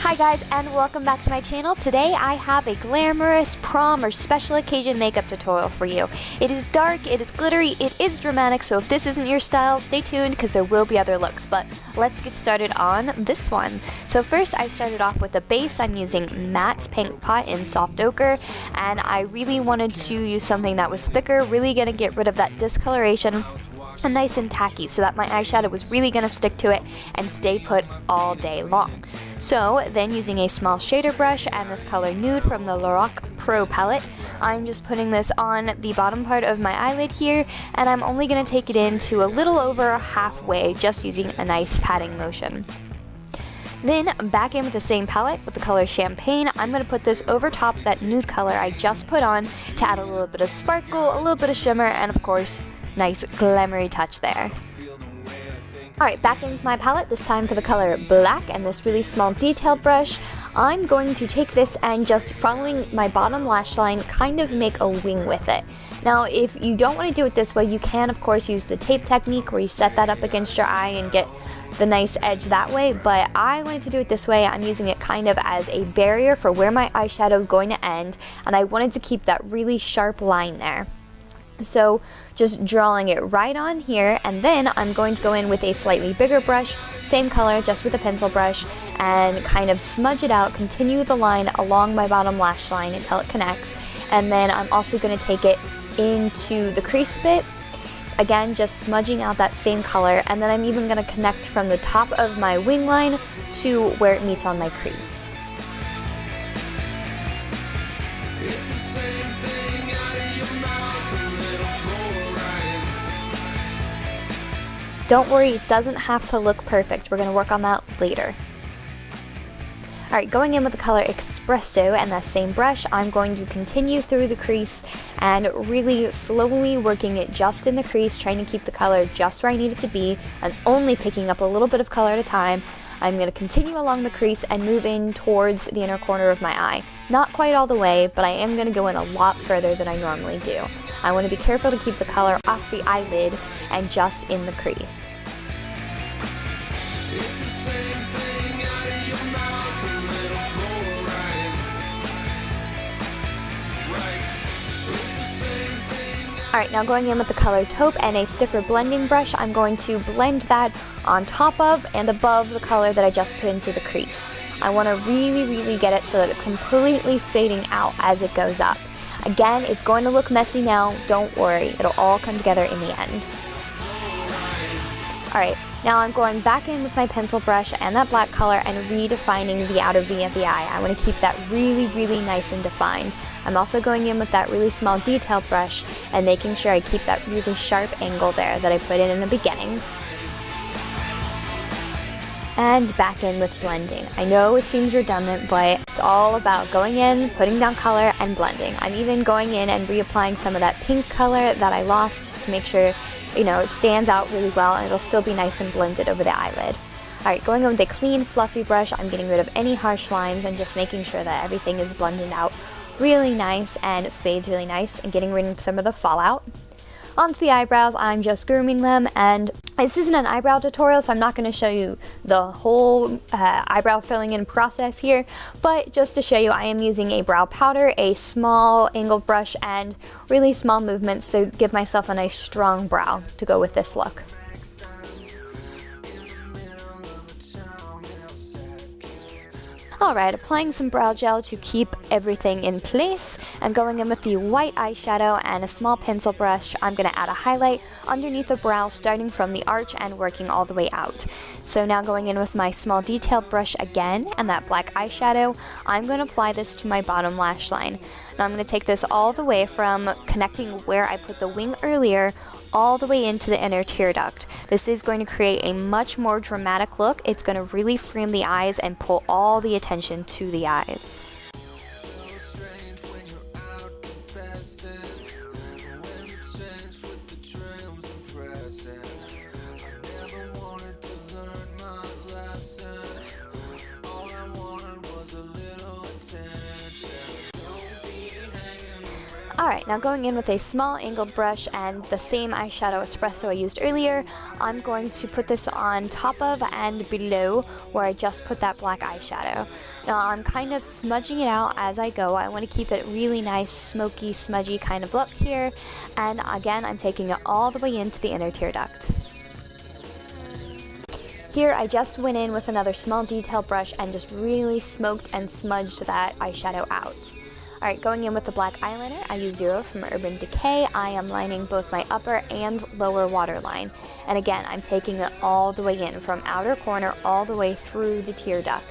Hi guys, and welcome back to my channel. Today I have a glamorous prom or special occasion makeup tutorial for you. It is dark, it is glittery, it is dramatic, so if this isn't your style, stay tuned because there will be other looks. But let's get started on this one. So first I started off with a base. I'm using Matte's Paint Pot in Soft Ochre, and I really wanted to use something that was thicker, really gonna get rid of that discoloration and nice and tacky so that my eyeshadow was really going to stick to it and stay put all day long. So then using a small shader brush and this color Nude from the Lorac Pro palette, I'm just putting this on the bottom part of my eyelid here, and I'm only going to take it in to a little over halfway, just using a nice patting motion. Then back in with the same palette with the color Champagne, I'm going to put this over top of that nude color I just put on to add a little bit of sparkle, a little bit of shimmer, and of course nice glamoury touch there. Alright, back in with my palette, this time for the color Black and this really small detailed brush. I'm going to take this and just following my bottom lash line, kind of make a wing with it. Now, if you don't want to do it this way, you can of course use the tape technique where you set that up against your eye and get the nice edge that way, but I wanted to do it this way. I'm using it kind of as a barrier for where my eyeshadow is going to end, and I wanted to keep that really sharp line there. So just drawing it right on here, and then I'm going to go in with a slightly bigger brush, same color, just with a pencil brush, and kind of smudge it out, continue the line along my bottom lash line until it connects. And then I'm also going to take it into the crease bit, again just smudging out that same color, and then I'm even going to connect from the top of my wing line to where it meets on my crease. Don't worry, it doesn't have to look perfect. We're going to work on that later. Alright, going in with the color Espresso and that same brush, I'm going to continue through the crease and really slowly working it just in the crease, trying to keep the color just where I need it to be and only picking up a little bit of color at a time. I'm going to continue along the crease and move in towards the inner corner of my eye. Not quite all the way, but I am going to go in a lot further than I normally do. I want to be careful to keep the color off the eyelid and just in the crease. Alright, now going in with the color Taupe and a stiffer blending brush, I'm going to blend that on top of and above the color that I just put into the crease. I want to really get it so that it's completely fading out as it goes up. Again, it's going to look messy now, don't worry, it'll all come together in the end. Alright, now I'm going back in with my pencil brush and that black color and redefining the outer V of the eye. I want to keep that really nice and defined. I'm also going in with that really small detail brush and making sure I keep that really sharp angle there that I put in the beginning. And back in with blending. I know it seems redundant, but it's all about going in, putting down color, and blending. I'm even going in and reapplying some of that pink color that I lost to make sure, it stands out really well and it'll still be nice and blended over the eyelid. Alright, going in with a clean, fluffy brush, I'm getting rid of any harsh lines and just making sure that everything is blended out really nice and fades really nice and getting rid of some of the fallout. Onto the eyebrows, I'm just grooming them, and this isn't an eyebrow tutorial, so I'm not going to show you the whole eyebrow filling in process here, but just to show you, I am using a brow powder, a small angled brush, and really small movements to give myself a nice strong brow to go with this look. Alright, applying some brow gel to keep everything in place, and going in with the white eyeshadow and a small pencil brush, I'm going to add a highlight underneath the brow starting from the arch and working all the way out. So now going in with my small detailed brush again and that black eyeshadow, I'm going to apply this to my bottom lash line. Now I'm going to take this all the way from connecting where I put the wing earlier all the way into the inner tear duct. This is going to create a much more dramatic look. It's going to really frame the eyes and pull all the attention to the eyes. Alright, now going in with a small angled brush and the same eyeshadow espresso I used earlier, I'm going to put this on top of and below where I just put that black eyeshadow. Now I'm kind of smudging it out as I go. I want to keep it really nice, smoky, smudgy kind of look here. And again, I'm taking it all the way into the inner tear duct. Here I just went in with another small detail brush and just really smoked and smudged that eyeshadow out. Alright, going in with the black eyeliner, I use Zero from Urban Decay. I am lining both my upper and lower waterline. And again, I'm taking it all the way in, from outer corner all the way through the tear duct.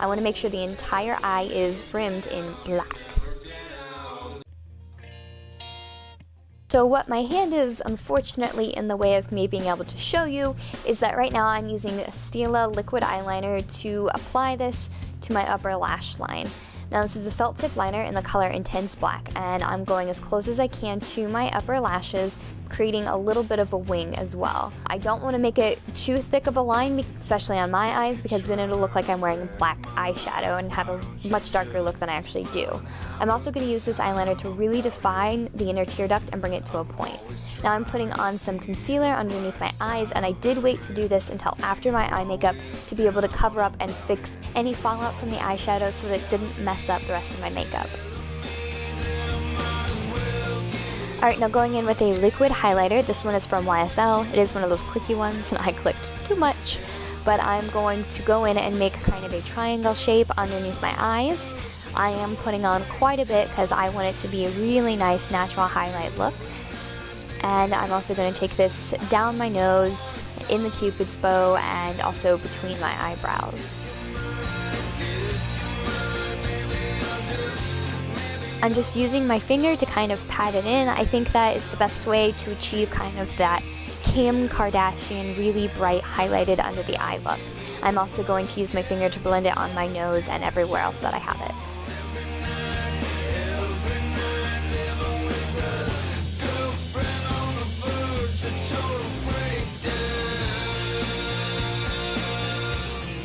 I want to make sure the entire eye is rimmed in black. So what my hand is unfortunately in the way of me being able to show you is that right now I'm using a Stila liquid eyeliner to apply this to my upper lash line. Now this is a felt tip liner in the color Intense Black, and I'm going as close as I can to my upper lashes, creating a little bit of a wing as well. I don't want to make it too thick of a line, especially on my eyes, because then it'll look like I'm wearing black eyeshadow and have a much darker look than I actually do. I'm also going to use this eyeliner to really define the inner tear duct and bring it to a point. Now I'm putting on some concealer underneath my eyes, and I did wait to do this until after my eye makeup to be able to cover up and fix any fallout from the eyeshadow so that it didn't mess up the rest of my makeup. Alright, now going in with a liquid highlighter. This one is from YSL. It is one of those clicky ones, and I clicked too much. But I'm going to go in and make kind of a triangle shape underneath my eyes. I am putting on quite a bit because I want it to be a really nice natural highlight look. And I'm also going to take this down my nose, in the Cupid's bow, and also between my eyebrows. I'm just using my finger to kind of pat it in. I think that is the best way to achieve kind of that Kim Kardashian really bright highlighted under the eye look. I'm also going to use my finger to blend it on my nose and everywhere else that I have it.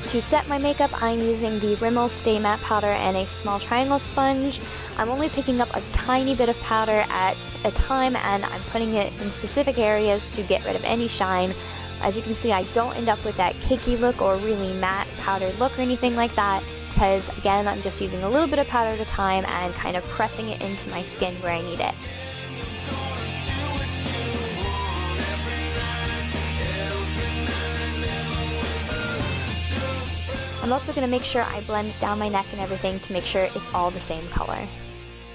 To set my makeup, I'm using the Rimmel Stay Matte Powder and a small triangle sponge. I'm only picking up a tiny bit of powder at a time, and I'm putting it in specific areas to get rid of any shine. As you can see, I don't end up with that cakey look or really matte powdered look or anything like that, because again, I'm just using a little bit of powder at a time and kind of pressing it into my skin where I need it. I'm also going to make sure I blend down my neck and everything to make sure it's all the same color.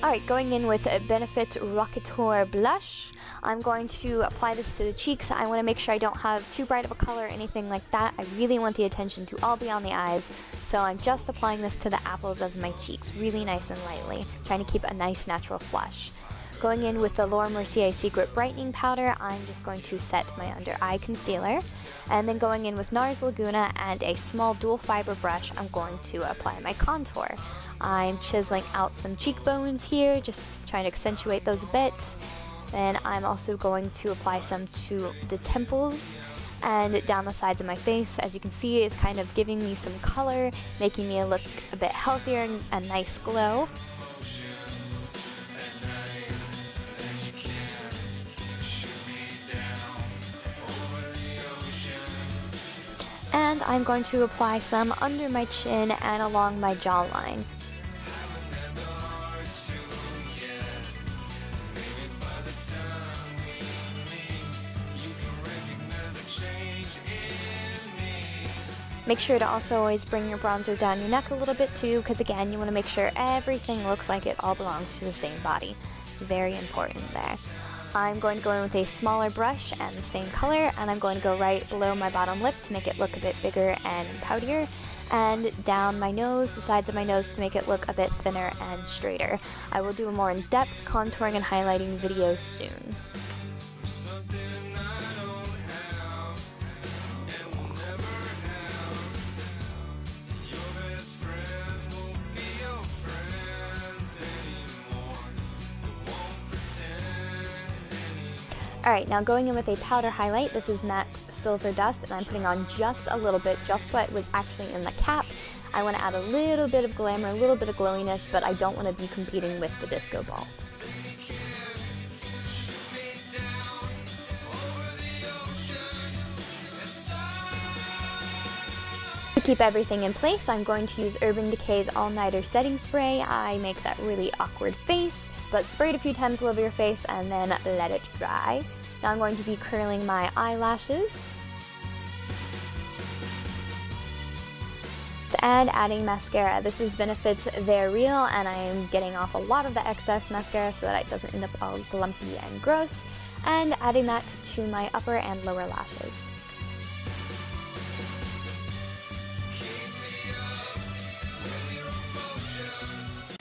Alright, going in with a Benefit Rockateur blush. I'm going to apply this to the cheeks. I want to make sure I don't have too bright of a color or anything like that. I really want the attention to all be on the eyes, so I'm just applying this to the apples of my cheeks, really nice and lightly, trying to keep a nice natural flush. Going in with the Laura Mercier Secret Brightening Powder, I'm just going to set my under eye concealer. And then going in with NARS Laguna and a small dual fiber brush, I'm going to apply my contour. I'm chiseling out some cheekbones here, just trying to accentuate those a bit. Then I'm also going to apply some to the temples and down the sides of my face. As you can see, it's kind of giving me some color, making me look a bit healthier and a nice glow. And I'm going to apply some under my chin and along my jawline. Make sure to also always bring your bronzer down your neck a little bit too, because again, you want to make sure everything looks like it all belongs to the same body. Very important there. I'm going to go in with a smaller brush and the same color, and I'm going to go right below my bottom lip to make it look a bit bigger and poutier, and down my nose, the sides of my nose, to make it look a bit thinner and straighter. I will do a more in-depth contouring and highlighting video soon. Alright, now going in with a powder highlight. This is MAC's Silver Dust, and I'm putting on just a little bit, just what was actually in the cap. I want to add a little bit of glamour, a little bit of glowiness, but I don't want to be competing with the disco ball. keep everything in place, I'm going to use Urban Decay's All Nighter Setting Spray. I make that really awkward face, but spray it a few times all over your face and then let it dry. Now I'm going to be curling my eyelashes. And adding mascara. This is Benefit's They're Real, and I am getting off a lot of the excess mascara so that it doesn't end up all glumpy and gross, and adding that to my upper and lower lashes.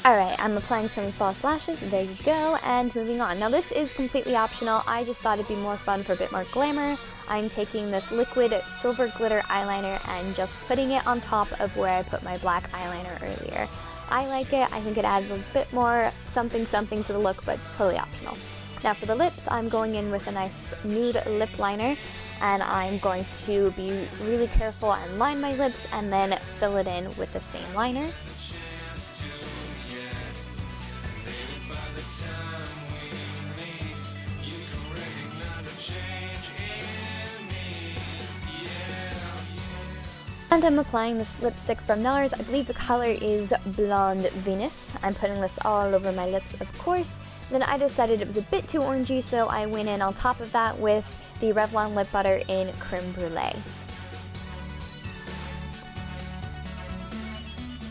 Alright, I'm applying some false lashes, there you go, and moving on. Now this is completely optional, I just thought it'd be more fun for a bit more glamour. I'm taking this liquid silver glitter eyeliner and just putting it on top of where I put my black eyeliner earlier. I like it, I think it adds a bit more something to the look, but it's totally optional. Now for the lips, I'm going in with a nice nude lip liner, and I'm going to be really careful and line my lips and then fill it in with the same liner. And I'm applying this lipstick from NARS. I believe the color is Blonde Venus. I'm putting this all over my lips, of course. Then I decided it was a bit too orangey, so I went in on top of that with the Revlon Lip Butter in Creme Brulee.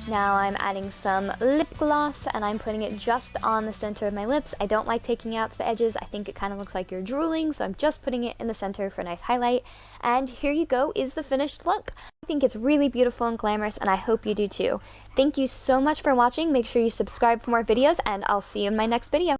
Now I'm adding some lip gloss, and I'm putting it just on the center of my lips. I don't like taking it out to the edges. I think it kind of looks like you're drooling, so I'm just putting it in the center for a nice highlight. And here you go is the finished look. I think it's really beautiful and glamorous, and I hope you do too. Thank you so much for watching. Make sure you subscribe for more videos, and I'll see you in my next video.